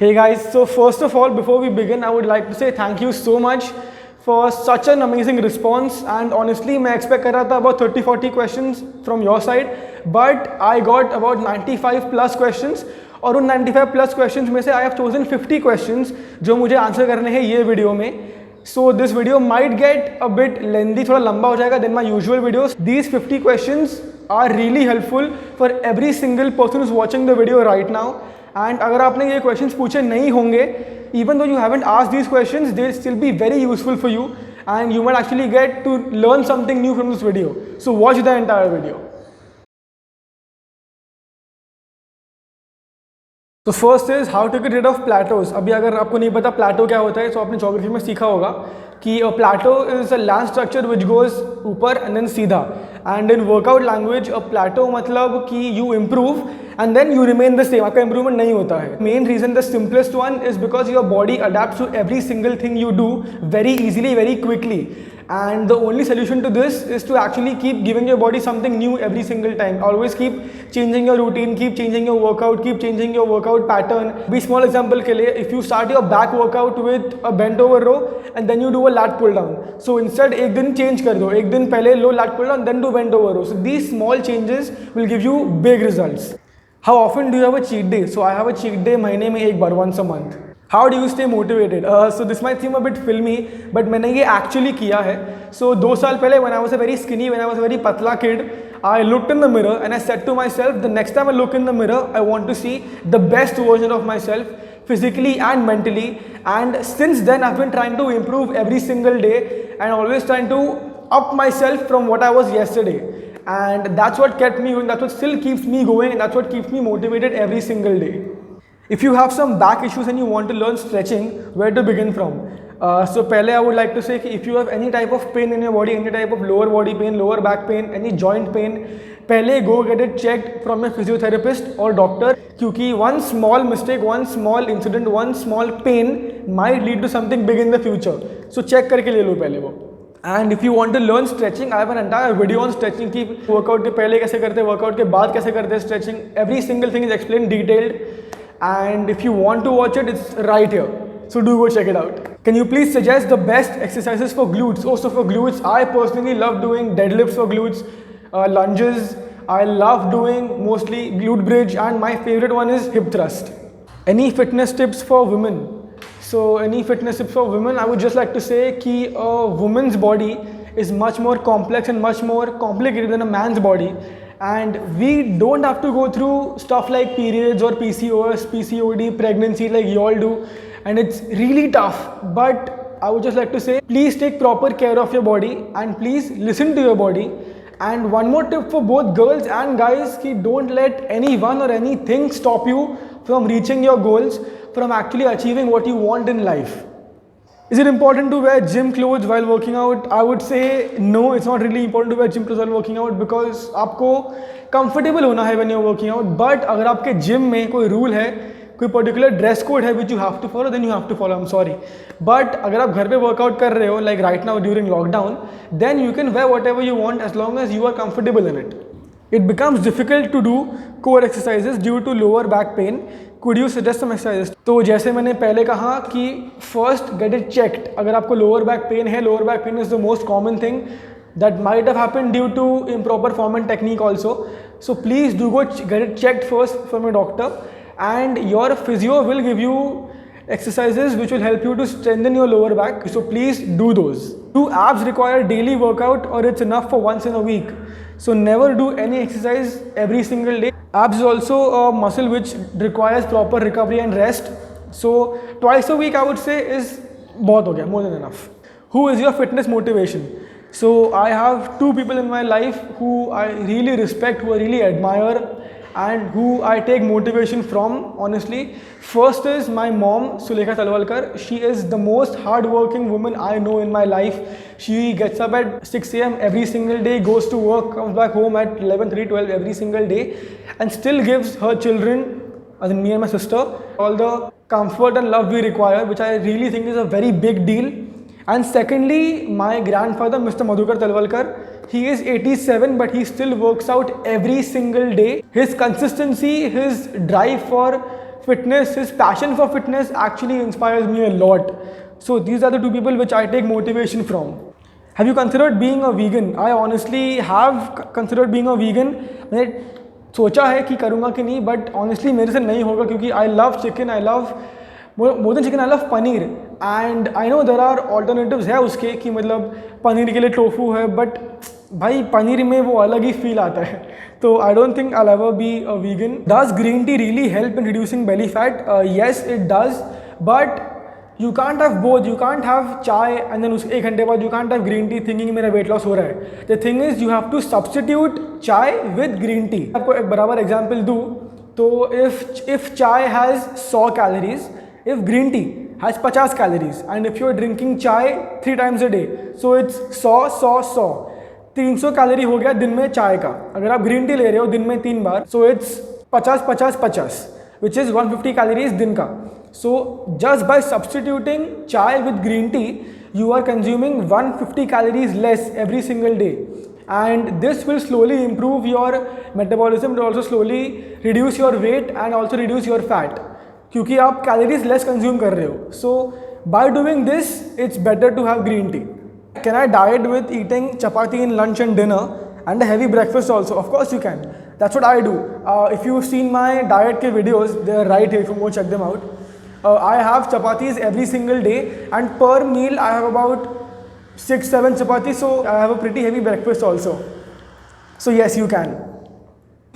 Hey guys, so first of all, before we begin, I would like to say thank you so much for such an amazing response. And honestly, मैं expect कर रहा था about 30-40 questions from your side, but I got about 95 plus questions. और उन 95 plus questions में से I have chosen 50 questions जो मुझे आंसर करने हैं ये वीडियो में. So this video might get a bit lengthy, थोड़ा लंबा हो जाएगा than my usual videos. These 50 questions are really helpful for every single person who's watching the video right now. And अगर आपने ये क्वेश्चंस पूछे नहीं होंगे, even though you haven't asked these questions, they still be very useful for you and you might actually get to learn something new from this video. So watch the entire video. तो first is how to get rid of plateaus. अभी अगर आपको नहीं पता प्लेटो क्या होता है, तो आपने ज्योग्राफी में सीखा होगा कि plateau is a land structure which goes ऊपर एंड देन सीधा. And in workout language a plateau मतलब कि you improve and then you remain the same, आपका इंप्रूवमेंट नहीं होता है. Main reason the simplest one is because your body adapt to every single thing you do very easily, very quickly. And the only solution to this is to actually keep giving your body something new every single time. Always keep changing your routine, keep changing your workout, keep changing your workout pattern. Be small example के लिए, if you start your back workout with a bent over row and then you do a lat pull down. So instead एक दिन change कर दो, एक दिन पहले low lat pull down then do bent over row. So these small changes will give you big results. How often do you have a cheat day? So I have a cheat day महीने में एक बार, once a month. How do you stay motivated? So this might seem a bit filmy, but मैंने ये actually किया है. So 2 साल पहले when I was a very skinny, when I was a very patla kid, I looked in the mirror and I said to myself, the next time I look in the mirror, I want to see the best version of myself, physically and mentally. And since then, I've been trying to improve every single day and always trying to up myself from what I was yesterday. And that's what kept me going, that's what still keeps me going, and that's what keeps me motivated every single day. If you have some back issues and you want to learn stretching, where to begin from? So पहले I would like to say कि if you have any type of pain in your body, any type of lower body pain, lower back pain, any joint pain, पहले go get it checked from a physiotherapist or doctor, क्योंकि one small mistake, one small incident, one small pain might lead to something big in the future. So check करके ले लो पहले वो. And if you want to learn stretching, I have an entire video on stretching कि workout के पहले कैसे करते हैं, workout के बाद कैसे करते हैं stretching. Every single thing is explained detailed. And if you want to watch it, it's right here. So do go check it out. Can you please suggest the best exercises for glutes? Also for glutes, I personally love doing deadlifts for glutes, lunges. I love doing mostly glute bridge, and my favorite one is hip thrust. Any fitness tips for women? So any fitness tips for women, I would just like to say कि a woman's body is much more complex and much more complicated than a man's body. And we don't have to go through stuff like periods or PCOS, PCOD, pregnancy like you all do. And it's really tough. But I would just like to say, please take proper care of your body and please listen to your body. And one more tip for both girls and guys, ki don't let anyone or anything stop you from reaching your goals, from actually achieving what you want in life. Is it important to wear gym clothes while working out? I would say no, it's not really important to wear gym clothes while working out because आपको comfortable होना है when you're working out. But अगर आपके gym में कोई rule है, कोई particular dress code है which you have to follow, then you have to follow. I'm sorry. But अगर आप घर पे workout कर रहे हो, like right now during lockdown, then you can wear whatever you want as long as you are comfortable in it. It becomes difficult to do core exercises due to lower back pain. Could you suggest some exercises? तो जैसे मैंने पहले कहा कि first get it checked. अगर आपको lower back pain है, lower back pain is the most common thing that might have happened due to improper form and technique also. So please do go get it checked first from a doctor, and your physio will give you exercises which will help you to strengthen your lower back. So please do those. Do abs require daily workout or it's enough for once in a week? So never do any exercise every single day. Abs is also a muscle which requires proper recovery and rest. So twice a week I would say is बहुत हो गया, more than enough. Who is your fitness motivation? So I have 2 people in my life who I really respect, who I really admire, and who I take motivation from, honestly. First is my mom, Sulekha Talwalkar. She is the most hard-working woman I know in my life. She gets up at 6 a.m. every single day, goes to work, comes back home at 11, 12 every single day, and still gives her children, as in me and my sister, all the comfort and love we require, which I really think is a very big deal. And secondly, my grandfather, Mr. Madhukar Talwalkar, he is 87, but he still works out every single day. His consistency, his drive for fitness, his passion for fitness actually inspires me a lot. So these are the two people which I take motivation from. Have you considered being a vegan? I honestly have considered being a vegan. मैंने सोचा है कि करूँगा कि नहीं, but honestly मेरे से नहीं होगा क्योंकि I love chicken, I love more than chicken, I love paneer. And I know there are alternatives है उसके कि मतलब पनीर के लिए टोफू है, बट भाई पनीर में वो अलग ही फील आता है. तो I don't think I ever be a vegan. Does green tea really help in reducing belly fat? Yes it does, but you can't have both. You can't have chai and then उसके 1 घंटे बाद you can't have green tea thinking मेरा weight loss हो रहा है. The thing is you have to substitute chai with green tea. आपको एक बराबर एग्जाम्पल दूँ तो इफ चाय has 100 calories, if green tea has 50 calories, and if you're drinking chai 3 times a day, so it's 100 300 calorie हो गया दिन में चाय का. अगर आप ग्रीन टी ले रहे हो दिन में 3 बार, so it's 50 which is 150 calories दिन का. So just by substituting chai with green tea, you are consuming 150 calories less every single day, and this will slowly improve your metabolism, it will also slowly reduce your weight and also reduce your fat क्योंकि आप calories less consume कर रहे हो. So by doing this it's better to have green tea. Can I diet with eating chapati in lunch and dinner and heavy breakfast also? Of course you can. That's what I do. If you seen my diet के videos, they are right here, if you go check them out. I have chapatis every single day and per meal I have about 6-7 chapati, so I have a pretty heavy breakfast also. So yes, you can.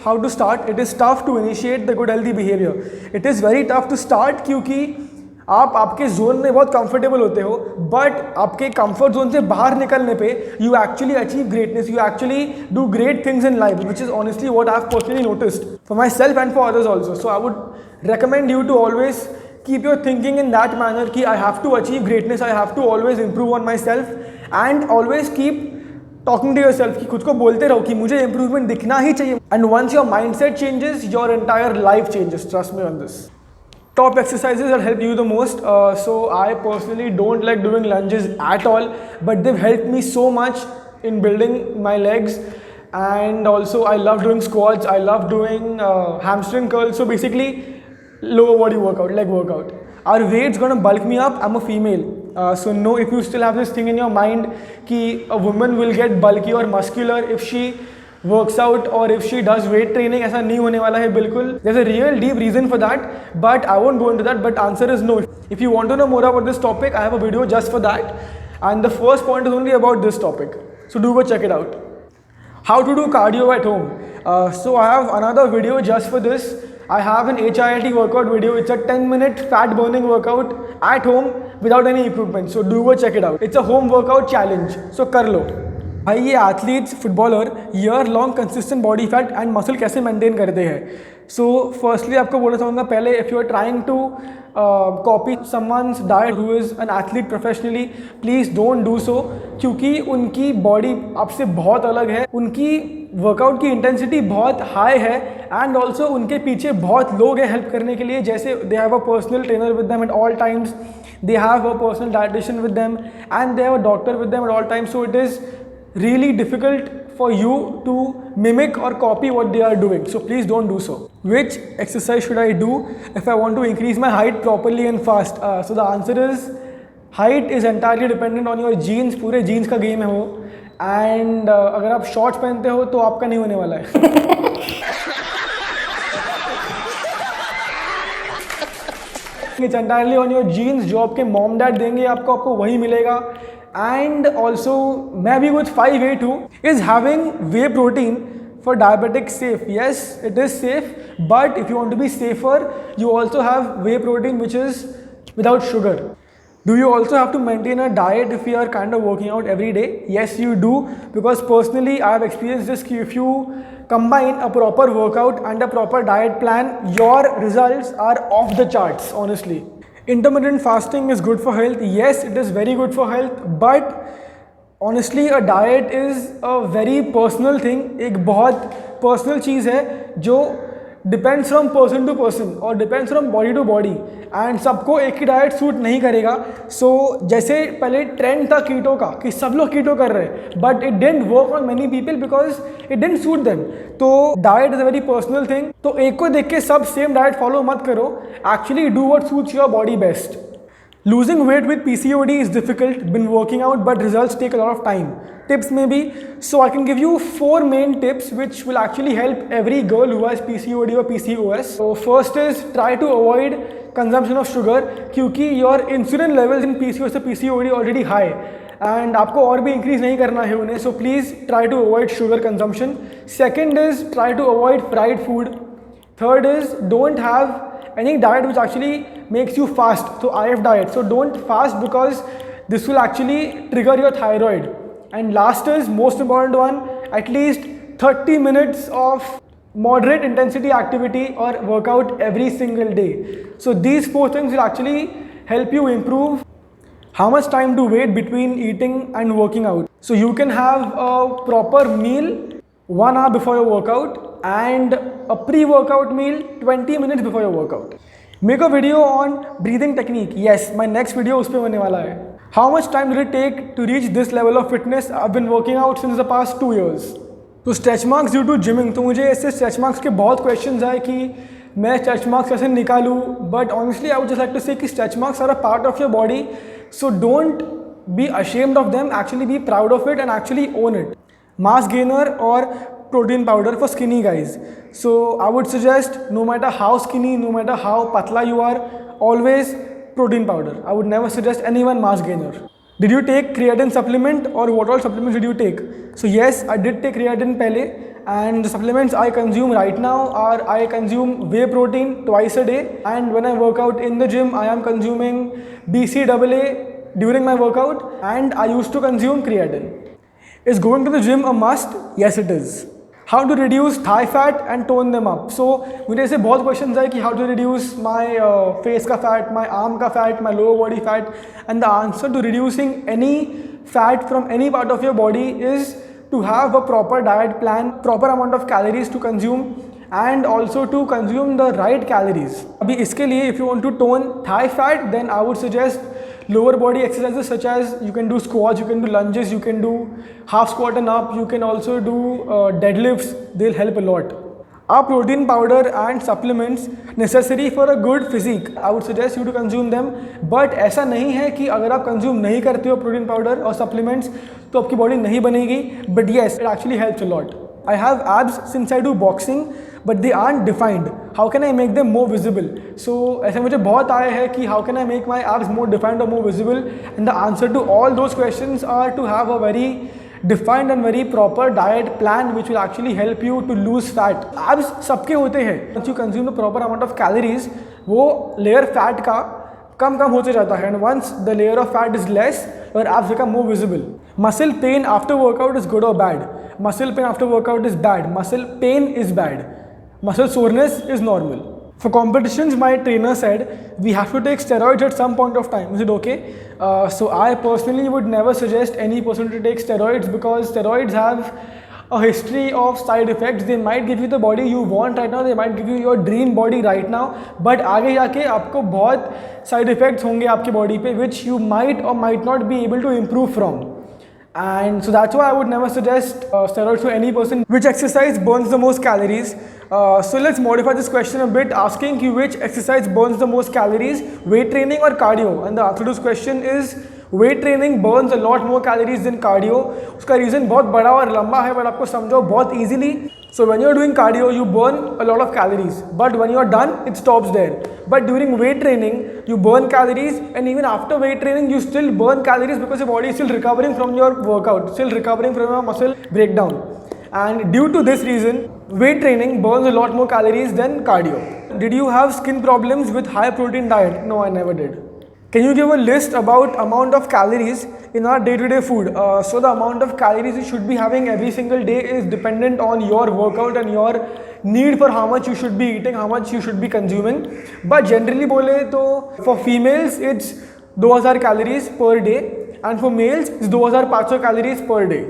How to start? It is tough to initiate the good healthy behavior. It is very tough to start क्योंकि आप आपके zone में बहुत comfortable होते हो, but आपके comfort zone से बाहर निकलने पे you actually achieve greatness, you actually do great things in life, which is honestly what I have personally noticed for my self and for others also. So I would recommend you to always keep your thinking in that manner कि I have to achieve greatness, I have to always improve on myself, and always keep talking to yourself कि खुद को बोलते रहो कि मुझे improvement दिखना ही चाहिए. And once your mindset changes, your entire life changes. Trust me on this. Top exercises that help you the most. So I personally don't like doing lunges at all, but they've helped me so much in building my legs. And also I love doing squats, I love doing hamstring curls. So basically lower body workout, leg workout. Are weights gonna bulk me up? I'm a female. So no, if you still have this thing in your mind कि a woman will get bulky or muscular if she works out or if she does weight training, ऐसा नहीं होने वाला है बिल्कुल. There's a real deep reason for that, but I won't go into that. But answer is no. If you want to know more about this topic, I have a video just for that, and the first point is only about this topic. So do go check it out. How to do cardio at home? So I have another video just for this. I have an HIIT workout video. It's a 10-minute fat burning workout at home without any equipment. So do go check it out. It's a home workout challenge. So कर लो. भाई ये athletes, footballer year long consistent body fat and muscle कैसे maintain करते हैं. So firstly आपको बोलना चाहूँगा, पहले if you are trying to copy someone's diet who is an athlete professionally, please don't do so, क्योंकि उनकी बॉडी आपसे बहुत अलग है, उनकी वर्कआउट की इंटेंसिटी बहुत हाई है, एंड ऑल्सो उनके पीछे बहुत लोग हैं हेल्प करने के लिए. जैसे they have a personal trainer with them at all times, they have a personal dietitian with them, and they have a doctor with them at all times. So it is really difficult for you to mimic or copy what they are doing. So please don't do so. Which exercise should I do if I want to increase my height properly and fast? So the answer is height is entirely dependent on your genes. पूरे genes का game है वो. And अगर आप shorts पहनते हो तो आपका नहीं होने वाला है. It's entirely on your genes. जो आपके mom dad देंगे आपको वही मिलेगा. And also maybe with 5A2 is having whey protein for diabetics safe? Yes, it is safe, but if you want to be safer, you also have whey protein which is without sugar. Do you also have to maintain a diet if you are kind of working out every day? Yes, you do, because personally I have experienced this. If you combine a proper workout and a proper diet plan, your results are off the charts, honestly. Intermittent fasting is good for health. Yes, it is very good for health, but honestly a diet is a very personal thing. एक बहुत personal चीज़ है जो depends from person to person और depends from body to body, and सबको एक ही diet suit नहीं करेगा. सो जैसे पहले ट्रेंड था कीटो का कि सब लोग कीटो कर रहे हैं, but it didn't work on many people because it didn't suit them. तो diet is a very personal thing. तो एक को देख के सब सेम डाइट फॉलो मत करो. Actually do what suits your body best. Losing weight with PCOD is difficult, been working out, but results take a lot of time. Tips maybe. So I can give you 4 main tips which will actually help every girl who has PCOD or PCOS. So first is try to avoid consumption of sugar क्योंकि your insulin levels in PCOS or PCOD already high and आपको और भी increase नहीं करना है उन्हें. So please try to avoid sugar consumption. Second is try to avoid fried food. Third is don't have any diet which actually makes you fast, so IF diet. So don't fast because this will actually trigger your thyroid. And last is most important one, at least 30 minutes of moderate intensity activity or workout every single day. So these 4 things will actually help you improve how much time to wait between eating and working out. So you can have a proper meal 1 hour before your workout and a pre-workout meal 20 minutes before your workout. Make a video on breathing technique. Yes, my next video उस पे होने वाला है. How much time did it take to reach this level of fitness? I've been working out since the past 2 years. तो stretch marks due to gymming. तो मुझे ऐसे stretch marks के बहुत questions आए कि मैं stretch marks कैसे निकालूँ. But honestly, I would just like to say कि stretch marks are a part of your body. So don't be ashamed of them. Actually be proud of it and actually own it. Mass gainer or protein powder for skinny guys. So I would suggest no matter how skinny, no matter how patla you are, always protein powder. I would never suggest anyone mass gainer. Did you take creatine supplement or what all supplements did you take? So yes, I did take creatine pehle, and the supplements I consume right now are I consume whey protein twice a day, and when I work out in the gym I am consuming BCAA during my workout, and I used to consume creatine. Is going to the gym a must? Yes, it is. How to reduce thigh fat and tone them up? So मुझे ऐसे बहुत questions आए कि how to reduce my face का fat, my arm का fat, my lower body fat, and the answer to reducing any fat from any part of your body is to have a proper diet plan, proper amount of calories to consume, and also to consume the right calories. अभी इसके लिए if you want to tone thigh fat, then I would suggest lower body exercises such as you can do squats, you can do lunges, you can do half squat and up, you can also do deadlifts. They'll help a lot. Are protein powder and supplements necessary for a good physique? I would suggest you to consume them, but ऐसा नहीं है कि अगर आप consume नहीं करते हो protein powder और supplements तो आपकी body नहीं बनेगी. But yes, it actually helps a lot. I have abs since I do boxing, but they aren't defined. How can I make them more visible? So ऐसे मुझे बहुत आए हैं कि how can I make my abs more defined or more visible? And the answer to all those questions are to have a very defined and very proper diet plan which will actually help you to lose fat. Abs सबके होते हैं. Once you consume the proper amount of calories, वो layer fat का कम होते जाता है, and once the layer of fat is less, your abs become more visible. Muscle pain after workout is good or bad? Muscle pain after workout is bad. Muscle pain is bad. Muscle soreness is normal. For competitions, my trainer said we have to take steroids at some point of time. Is it okay? So I personally would never suggest any person to take steroids because steroids have a history of side effects. They might give you the body you want right now, they might give you your dream body right now, but आगे जाके आपको बहुत side effects होंगे आपके body पे which you might or might not be able to improve from. And so that's why I would never suggest steroids to any person. Which exercise burns the most calories? So let's modify this question a bit, asking you which exercise burns the most calories, weight training or cardio? And the answer to this question is weight training burns a lot more calories than cardio. उसका reason बहुत बड़ा और लंबा है, but आपको समझो बहुत easily. So when you're doing cardio, you burn a lot of calories, but when you're done, it stops there. But during weight training, you burn calories, and even after weight training, you still burn calories because your body is still recovering from your workout, still recovering from your muscle breakdown. And due to this reason, weight training burns a lot more calories than cardio. Did you have skin problems with high protein diet? No, I never did. Can you give a list about amount of calories in our day-to-day food? So the amount of calories you should be having every single day is dependent on your workout and your need for how much you should be eating, how much you should be consuming. But generally बोले तो for females it's 2000 calories per day and for males it's 2500 calories per day.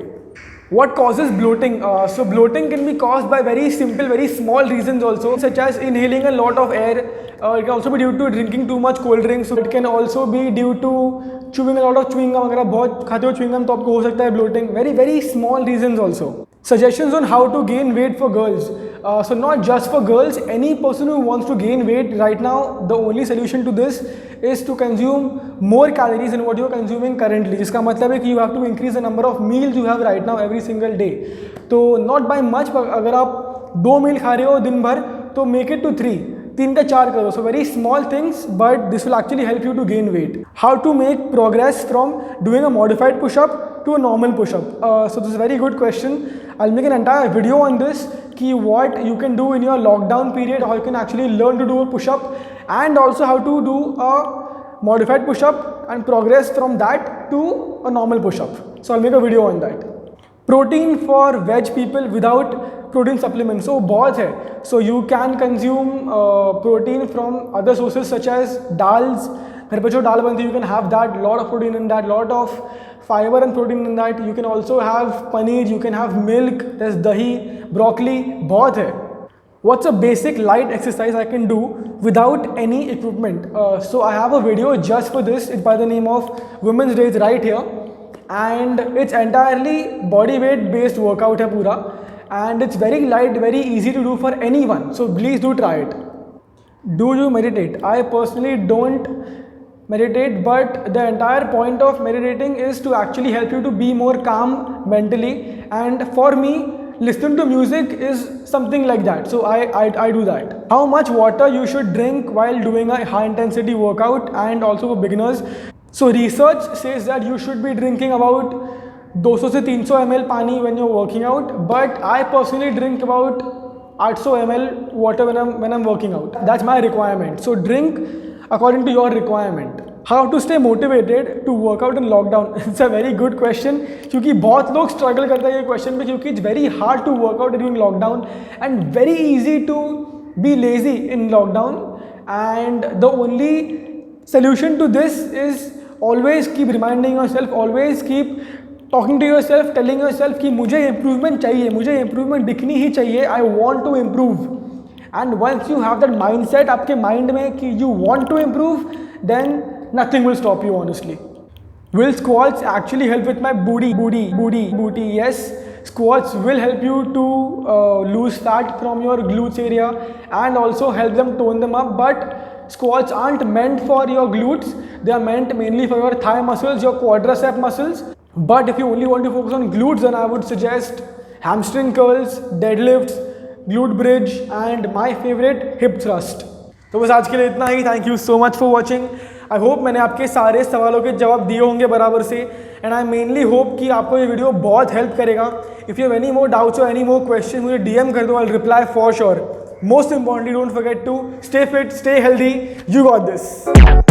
What causes bloating? So bloating can be caused by very simple, very small reasons also, such as inhaling a lot of air. It can also be due to drinking too much cold drinks. So it can also be due to chewing a lot of chewing gum. अगर आप बहुत खाते हो chewing gum तो आपको हो सकता है bloating. Very very small reasons also. Suggestions on how to gain weight for girls. So not just for girls, any person who wants to gain weight right now, the only solution to this is to consume more calories than what you are consuming currently. जिसका मतलब है कि you have to increase the number of meals you have right now every single day. तो not by much, अगर आप 2 मील खा रहे हो दिन भर तो make it to 3. 3 का 4 करो. So very small things, but this will actually help you to gain weight. How to make progress from doing a modified push-up to a normal push-up? So this is a very good question. I'll make an entire video on this, ki what you can do in your lockdown period, how you can actually learn to do a push-up, and also how to do a modified push-up and progress from that to a normal push-up. So I'll make a video on that. Protein for veg people without protein supplements. So बहुत है. So you can consume protein from other sources such as dals. घर पे जो दाल बनती है, you can have that, lot of protein in that, lot of fiber and protein in that. You can also have paneer, you can have milk, there's dahi, broccoli, बहुत है. What's a basic light exercise I can do without any equipment? So I have a video just for this. It's by the name of Women's Days right here, and it's entirely body weight based workout है पूरा, and it's very light, very easy to do for anyone. So please do try it. Do you meditate? I personally don't meditate, but the entire point of meditating is to actually help you to be more calm mentally, and for me listening to music is something like that. So I do that. How much water you should drink while doing a high intensity workout, and also for beginners? So research says that you should be drinking about 200 से 300 ml पानी when you're working out, but I personally drink about 800 ml water when I'm working out. That's my requirement. So drink according to your requirement. How to stay motivated to work out in lockdown? It's a very good question, क्योंकि बहुत लोग struggle करते हैं ये question पे, क्योंकि it's very hard to work out during lockdown and very easy to be lazy in lockdown. And the only solution to this is always keep reminding yourself, always keep talking to yourself, telling yourself कि मुझे improvement चाहिए, मुझे improvement दिखनी ही चाहिए, I want to improve. And once you have that mindset आपके mind में कि you want to improve, then nothing will stop you, honestly. Will squats actually help with my booty? Yes, squats will help you to lose fat from your glutes area and also help them tone them up, but squats aren't meant for your glutes. They are meant mainly for your thigh muscles, your quadricep muscles. But if you only want to focus on glutes, then I would suggest hamstring curls, deadlifts, glute bridge, and my favorite, hip thrust. तो बस आज के लिए इतना ही. Thank you so much for watching. I hope मैंने आपके सारे सवालों के जवाब दिए होंगे बराबर से, एंड आई मेनली होप कि आपको ये वीडियो बहुत हेल्प करेगा. If you have any more doubts और एनी मोर क्वेश्चन, मुझे DM कर दो, I will reply for sure. Most importantly, don't forget to stay fit, stay healthy. You got this.